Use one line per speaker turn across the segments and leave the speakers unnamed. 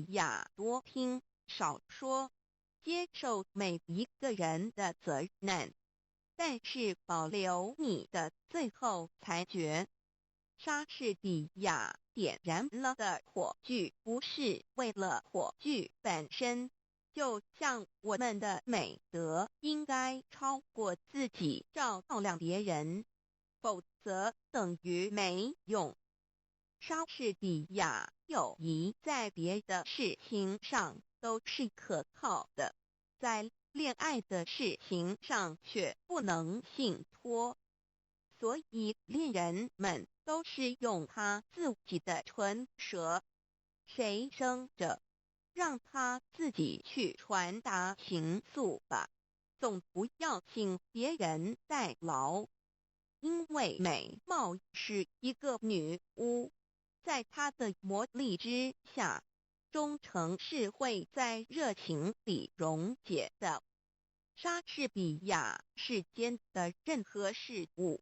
亚多听少说，接受每一个人的责任，但是保留你的最后裁决。莎士比亚点燃了的火炬不是为了火炬本身，就像我们的美德应该超过自己照亮别人，否则等于没用。莎士比亚友谊在别的事情上都是可靠的，在恋爱的事情上却不能信托，所以恋人们都是用他自己的唇舌，谁生着，让他自己去传达情愫吧，总不要请别人代劳。因为美貌是一个女巫，在她的魔力之下，忠诚是会在热情里溶解的。莎士比亚世间的任何事物，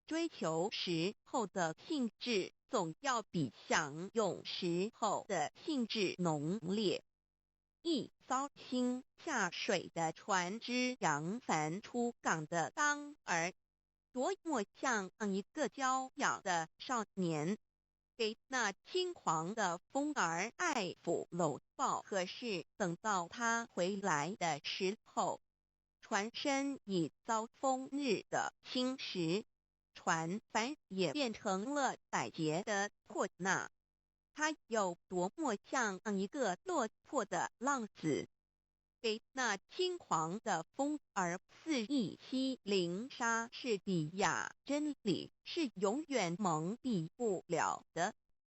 追求时候的兴致总要比享用时候的兴致浓烈。一艘新下水的船只扬帆出港的当儿，多么像一个娇养的少年，给那轻狂的风儿爱抚搂抱。可是等到他回来的时候，船身已遭风日的侵蚀，船帆也变成了百结的破捺。他有多么像一个落魄的浪子，给那轻狂的风儿肆意欺凌。莎士比亚真理是永远蒙蔽不了的。